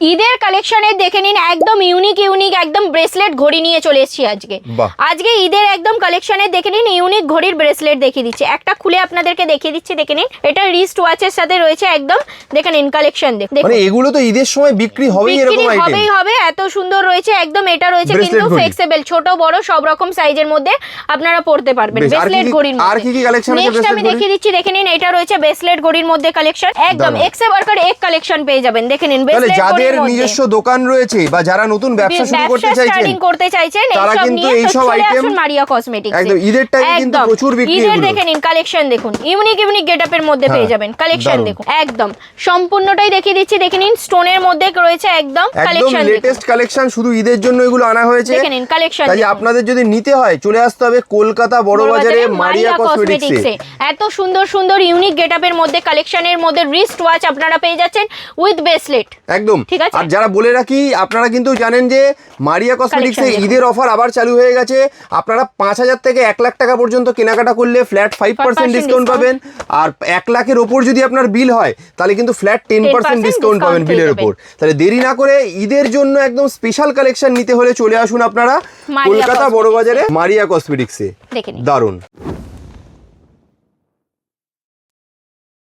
ঈদের কালেকশনে দেখে নিন, একদম ইউনিক একদম ব্রেসলেট ঘড়ি নিয়ে চলে এসেছি আজকে। আজকে ঈদের একদম কালেকশনে দেখে নিন, ইউনিক ঘড়ির ব্রেসলেট দেখিয়ে দিচ্ছি। একটা খুলে আপনাদেরকে দেখিয়ে দিচ্ছি, দেখে নিন। এটা রিস্ট ওয়াচের সাথে রয়েছে একদম, দেখে নিন কালেকশন দেখুন। মানে এগুলো তো ঈদের সময় বিক্রি হবেই, এরকম আইটেম হবে। এত সুন্দর রয়েছে একদম। এটা রয়েছে কিন্তু ফ্লেক্সিবল, ছোট বড় সব রকম সাইজের মধ্যে আপনারা পড়তে পারবেন ব্রেসলেট ঘড়ির মধ্যে। আর কি কি কালেকশন আছে? নেক্সট আমি দেখিয়ে দিচ্ছি, দেখে নিন। এটা রয়েছে ব্রেসলেট ঘড়ির মধ্যে কালেকশন, একদম এক্সে ওয়ার্কার এক কালেকশন পেয়ে যাবেন। দেখে নিন ব্রেসলেট যাদের নিজস্ব দোকান রয়েছে বা যারা নতুন ব্যবসা শুরু করতে চাইছেন তারা কিন্তু এই সব আইটেম মারিয়া কসমেটিক্স একদম ঈদের টাইমে কিন্তু প্রচুর বিক্রি। ঈদের দেখে নিন কালেকশন দেখুন, ইউনিক গেটআপের মধ্যে পেয়ে যাবেন কালেকশন দেখুন। একদম সম্পূর্ণটাই দেখিয়ে দিচ্ছি, দেখে নিন। স্টোনের মধ্যে রয়েছে একদম কালেকশন, লেটেস্ট কালেকশন, শুধু ঈদের জন্য এগুলো আনা হয়েছে। দেখে নিন কালেকশন। তাই আপনাদের যদি নিতে হয় চলে আসতে হবে কলকাতা বড়বাজারে মারিয়া কসমেটিক্সে। এত সুন্দর ইউনিক গেটআপের মধ্যে কালেকশনের মধ্যে রিস্ট ওয়াচ আপনারা পেয়ে যাচ্ছেন উইথ ব্রেসলেট একদম ঠিক আছে। আর যারা বলে রাখি, আপনারা কিন্তু জানেন যে মারিয়া কসমেটিক্সে ঈদের অফার আবার চালু হয়ে গেছে। আপনারা 5,000 থেকে 1 লাখ টাকা পর্যন্ত কেনাকাটা করলে ফ্ল্যাট 5% ডিসকাউন্ট পাবেন। আর 1 লাখের ওপর যদি আপনার বিল হয় তাহলে কিন্তু ফ্ল্যাট 10% ডিসকাউন্ট পাবেন বিলের উপর। তাহলে দেরি না করে ঈদের জন্য একদম স্পেশাল কালেকশন নিতে হলে চলে আসুন আপনারা কলকাতা বড়বাজারে মারিয়া কসমেটিক্সে। দারুন।